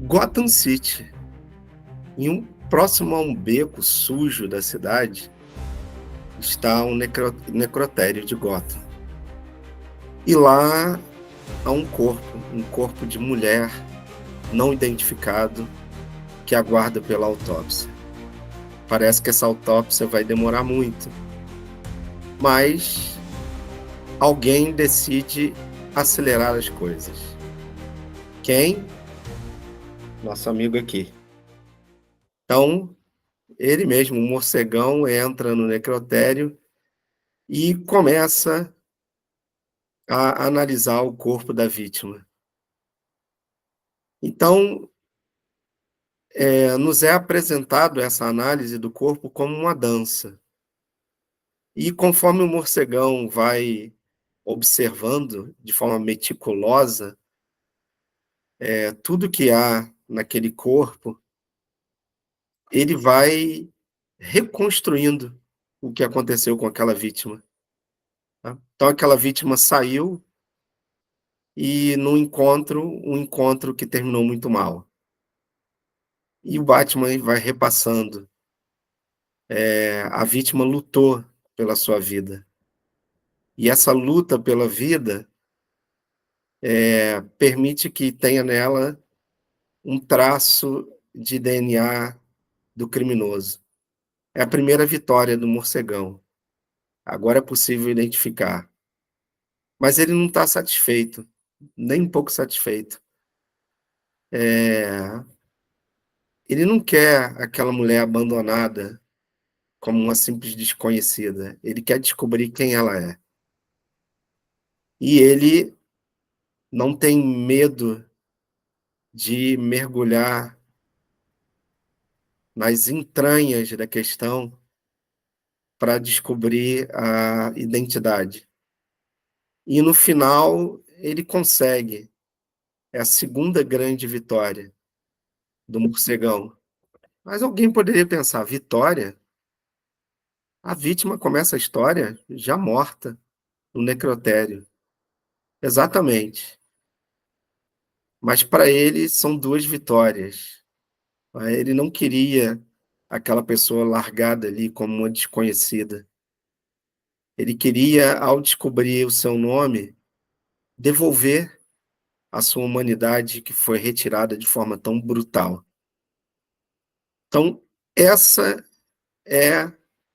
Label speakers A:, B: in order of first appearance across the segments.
A: Gotham City, próximo a um beco sujo da cidade, está um necrotério de Gotham. E lá há um corpo de mulher não identificado que aguarda pela autópsia. Parece que essa autópsia vai demorar muito, mas alguém decide acelerar as coisas. Quem? Nosso amigo aqui. Então, ele mesmo, o morcegão, entra no necrotério e começa a analisar o corpo da vítima. Então, nos é apresentado essa análise do corpo como uma dança. E conforme o morcegão vai observando de forma meticulosa tudo que há naquele corpo, ele vai reconstruindo o que aconteceu com aquela vítima. Tá? Então, aquela vítima saiu e no encontro, um encontro que terminou muito mal. E o Batman vai repassando. A vítima lutou pela sua vida. E essa luta pela vida permite que tenha nela um traço de DNA do criminoso. É a primeira vitória do morcegão. Agora é possível identificar. Mas ele não está satisfeito, nem um pouco satisfeito. Ele não quer aquela mulher abandonada como uma simples desconhecida. Ele quer descobrir quem ela é. E ele não tem medo de mergulhar nas entranhas da questão para descobrir a identidade. E no final ele consegue. É a segunda grande vitória do morcegão. Mas alguém poderia pensar, vitória? A vítima começa a história já morta no necrotério. Exatamente. Mas para ele são duas vitórias. Ele não queria aquela pessoa largada ali como uma desconhecida. Ele queria, ao descobrir o seu nome, devolver a sua humanidade que foi retirada de forma tão brutal. Então, essa é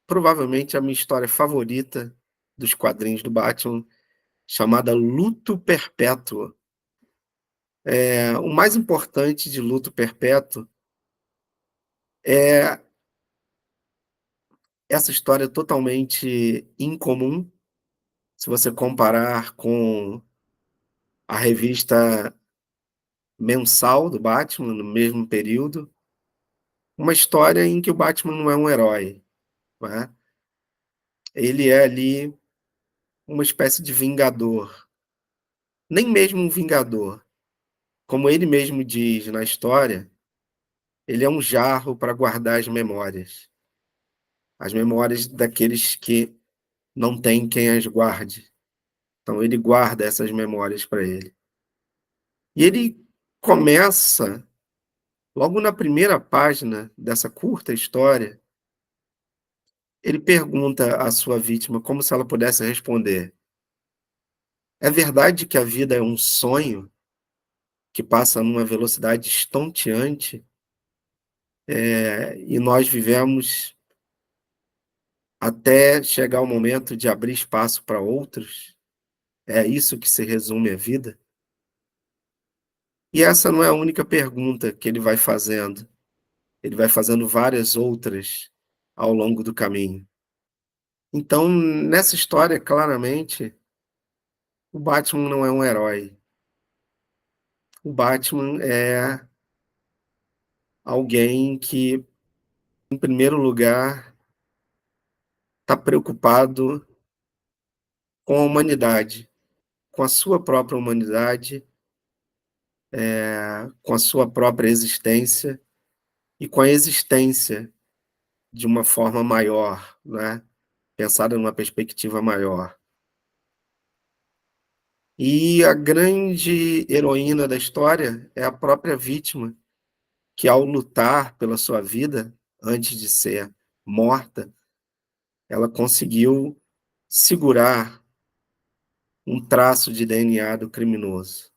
A: provavelmente a minha história favorita dos quadrinhos do Batman, chamada Luto Perpétuo. O mais importante de Luto Perpétuo é essa história totalmente incomum, se você comparar com a revista mensal do Batman, no mesmo período, uma história em que o Batman não é um herói, né? Ele é ali uma espécie de vingador. Nem mesmo um vingador. Como ele mesmo diz na história, ele é um jarro para guardar as memórias daqueles que não têm quem as guarde. Então ele guarda essas memórias para ele. E ele começa, logo na primeira página dessa curta história, ele pergunta à sua vítima como se ela pudesse responder: é verdade que a vida é um sonho que passa numa velocidade estonteante e nós vivemos até chegar o momento de abrir espaço para outros? É isso que se resume a vida? E essa não é a única pergunta que ele vai fazendo. Ele vai fazendo várias outras ao longo do caminho. Então, nessa história, claramente, o Batman não é um herói. O Batman é alguém que, em primeiro lugar, está preocupado com a humanidade, com a sua própria humanidade, com a sua própria existência e com a existência de uma forma maior, né? Pensada numa perspectiva maior. E a grande heroína da história é a própria vítima, que, ao lutar pela sua vida, antes de ser morta, ela conseguiu segurar um traço de DNA do criminoso.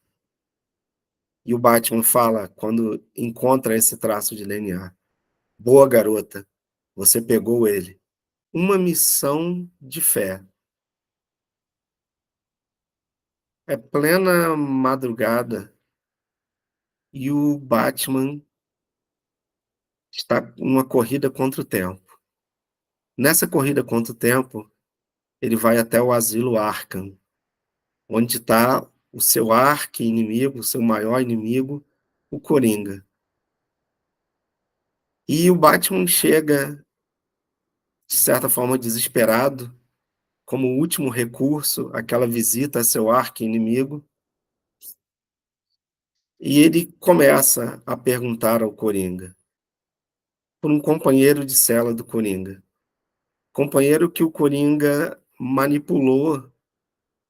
A: E o Batman fala, quando encontra esse traço de DNA: "Boa, garota, você pegou ele." Uma missão de fé. É plena madrugada e o Batman está numa corrida contra o tempo. Nessa corrida contra o tempo, ele vai até o asilo Arkham, onde está o seu arqui-inimigo, o seu maior inimigo, o Coringa. E o Batman chega, de certa forma, desesperado, como último recurso, aquela visita a seu arqui-inimigo, e ele começa a perguntar ao Coringa, por um companheiro de cela do Coringa. Companheiro que o Coringa manipulou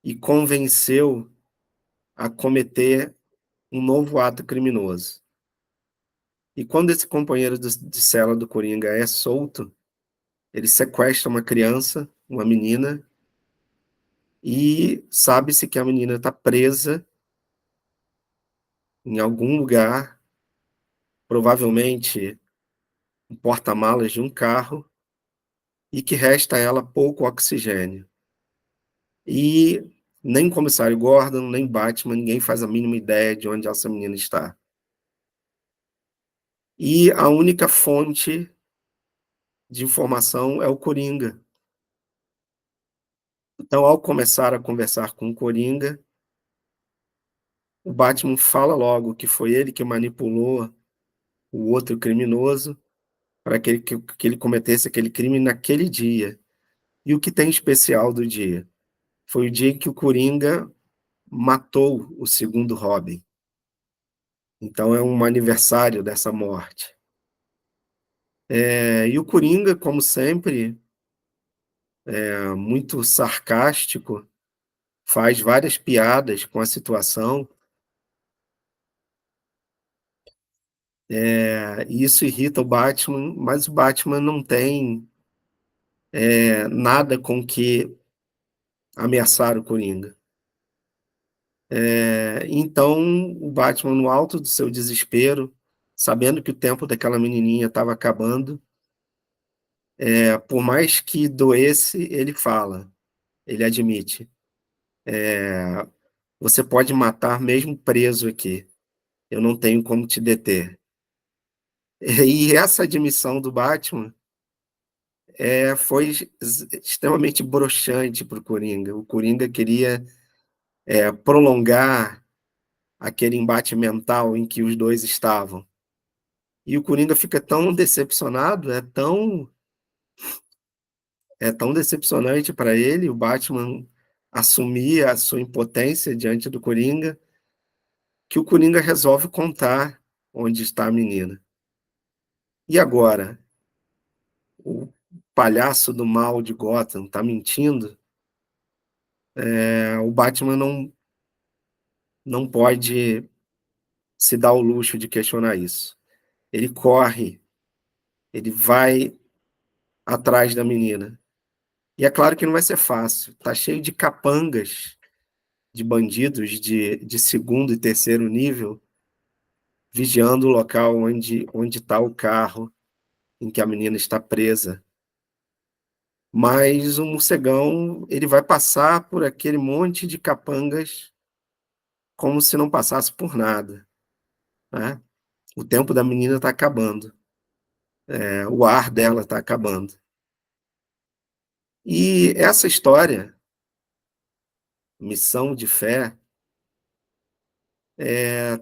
A: e convenceu a cometer um novo ato criminoso. E quando esse companheiro de cela do Coringa é solto, ele sequestra uma criança, uma menina, e sabe-se que a menina está presa em algum lugar, provavelmente um porta-malas de um carro, e que resta a ela pouco oxigênio. E nem o comissário Gordon, nem Batman, ninguém faz a mínima ideia de onde essa menina está. E a única fonte de informação é o Coringa. Então, ao começar a conversar com o Coringa, o Batman fala logo que foi ele que manipulou o outro criminoso para que ele cometesse aquele crime naquele dia. E o que tem especial do dia? Foi o dia em que o Coringa matou o segundo Robin. Então é um aniversário dessa morte. E o Coringa, como sempre, muito sarcástico, faz várias piadas com a situação, e isso irrita o Batman, mas o Batman não tem nada com que ameaçar o Coringa. Então, o Batman, no alto do seu desespero, sabendo que o tempo daquela menininha estava acabando, por mais que doesse, ele fala, ele admite, você pode matar mesmo preso aqui, eu não tenho como te deter. E essa admissão do Batman foi extremamente broxante para o Coringa. O Coringa queria prolongar aquele embate mental em que os dois estavam. E o Coringa fica tão decepcionado, é tão decepcionante para ele, o Batman assumir a sua impotência diante do Coringa, que o Coringa resolve contar onde está a menina. E agora? O palhaço do mal de Gotham está mentindo? O Batman não pode se dar o luxo de questionar isso. Ele corre, ele vai atrás da menina. E é claro que não vai ser fácil. Tá cheio de capangas, de bandidos de segundo e terceiro nível, vigiando o local onde está o carro em que a menina está presa. Mas o morcegão, ele vai passar por aquele monte de capangas como se não passasse por nada, né? O tempo da menina está acabando, o ar dela está acabando. E essa história, Missão de Fé,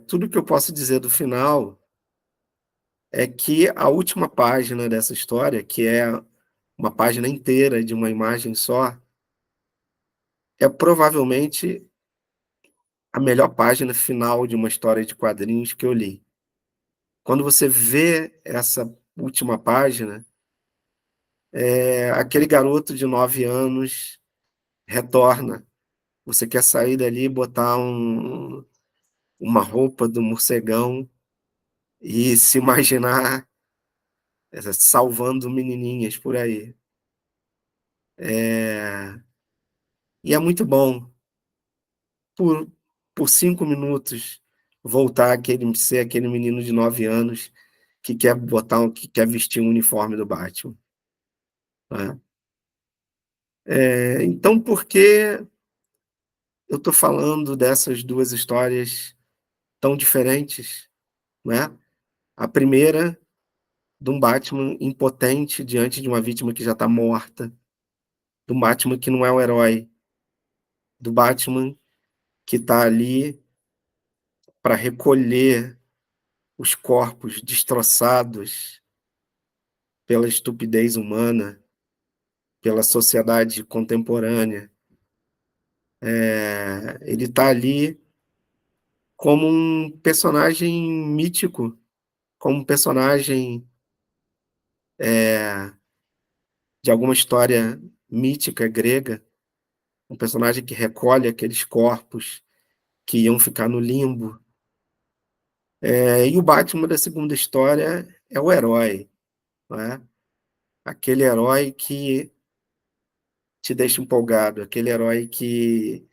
A: tudo que eu posso dizer do final é que a última página dessa história, que é uma página inteira de uma imagem só, é provavelmente a melhor página final de uma história de quadrinhos que eu li. Quando você vê essa última página, aquele garoto de 9 anos retorna. Você quer sair dali e botar uma roupa do morcegão e se imaginar salvando menininhas por aí. E é muito bom, por, por 5 minutos, voltar ser aquele menino de 9 anos que quer vestir um uniforme do Batman, né? Então, por que eu estou falando dessas duas histórias tão diferentes, né? A primeira, de um Batman impotente diante de uma vítima que já está morta, do Batman que não é o herói, do Batman que está ali para recolher os corpos destroçados pela estupidez humana, pela sociedade contemporânea. Ele está ali como um personagem mítico, como um personagem de alguma história mítica grega, um personagem que recolhe aqueles corpos que iam ficar no limbo. E o Batman da segunda história é o herói, né? Aquele herói que te deixa empolgado, aquele herói que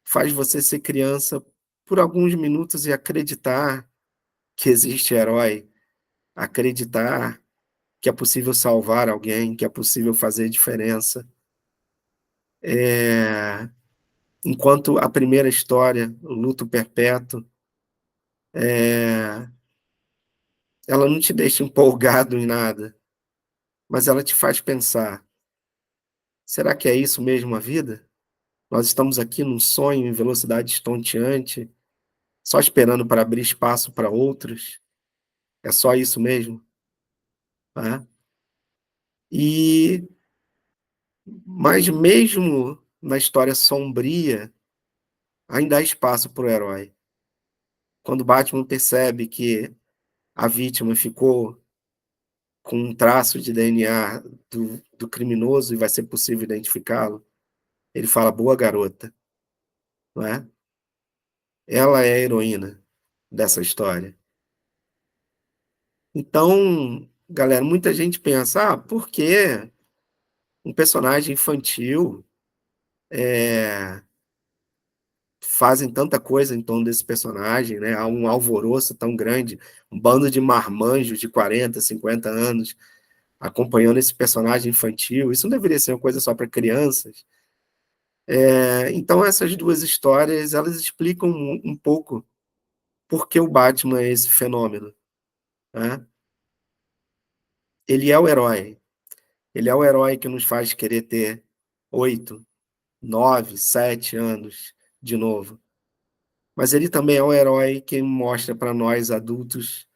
A: faz você ser criança por alguns minutos e acreditar que existe herói, acreditar que é possível salvar alguém, que é possível fazer diferença. É, Enquanto a primeira história, o Luto Perpétuo, ela não te deixa empolgado em nada, mas ela te faz pensar: será que é isso mesmo a vida? Nós estamos aqui num sonho em velocidade estonteante, só esperando para abrir espaço para outros? É só isso mesmo? Né? E, mas mesmo na história sombria, ainda há espaço para o herói. Quando Batman percebe que a vítima ficou com um traço de DNA do criminoso e vai ser possível identificá-lo, ele fala: boa garota, não é? Ela é a heroína dessa história. Então, galera, muita gente pensa: por que um personagem infantil fazem tanta coisa em torno desse personagem, né? Há um alvoroço tão grande, um bando de marmanjos de 40, 50 anos acompanhando esse personagem infantil. Isso não deveria ser uma coisa só para crianças. Então, essas duas histórias, elas explicam um pouco por que o Batman é esse fenômeno, né? Ele é o herói. Ele é o herói que nos faz querer ter 8, 9, 7 anos de novo. Mas ele também é o herói que mostra para nós adultos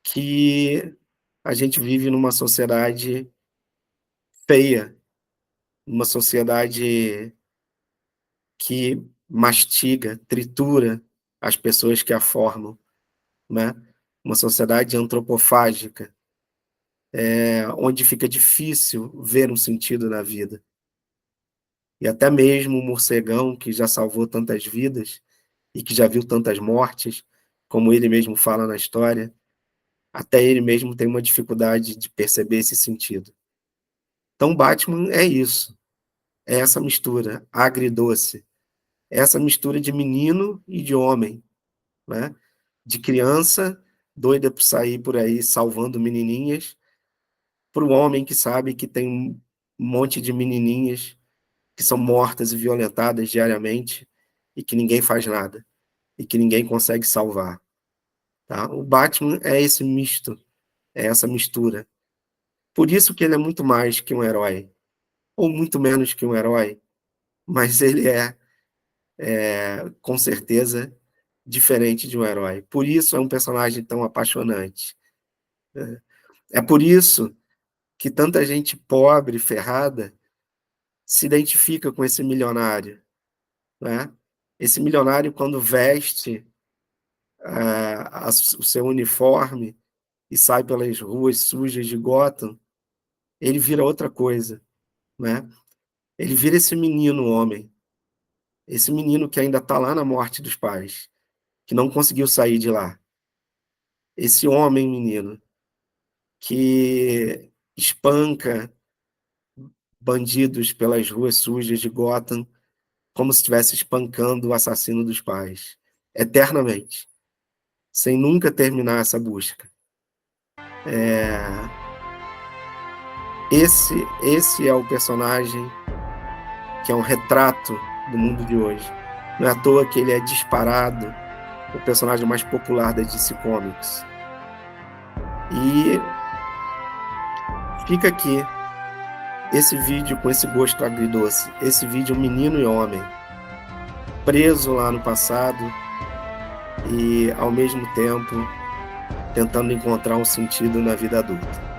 A: que a gente vive numa sociedade feia, numa sociedade que mastiga, tritura as pessoas que a formam, né? Uma sociedade antropofágica, onde fica difícil ver um sentido na vida. E até mesmo o morcegão, que já salvou tantas vidas e que já viu tantas mortes, como ele mesmo fala na história, até ele mesmo tem uma dificuldade de perceber esse sentido. Então, Batman é isso, é essa mistura agridoce, é essa mistura de menino e de homem, né? De criança doida por sair por aí salvando menininhas, para o homem que sabe que tem um monte de menininhas que são mortas e violentadas diariamente e que ninguém faz nada, e que ninguém consegue salvar. Tá? O Batman é esse misto, é essa mistura. Por isso que ele é muito mais que um herói, ou muito menos que um herói, mas ele com certeza, diferente de um herói. Por isso é um personagem tão apaixonante. É por isso que tanta gente pobre, ferrada, se identifica com esse milionário, né? Esse milionário, quando veste o seu uniforme e sai pelas ruas sujas de Gotham, ele vira outra coisa, né? Ele vira esse menino homem, esse menino que ainda está lá na morte dos pais, que não conseguiu sair de lá. esse homem menino que espanca bandidos pelas ruas sujas de Gotham como se estivesse espancando o assassino dos pais, eternamente, sem nunca terminar essa busca. Esse é o personagem que é um retrato do mundo de hoje. Não é à toa que ele é disparado o personagem mais popular da DC Comics. E fica aqui esse vídeo com esse gosto agridoce, esse vídeo menino e homem, preso lá no passado e, ao mesmo tempo, tentando encontrar um sentido na vida adulta.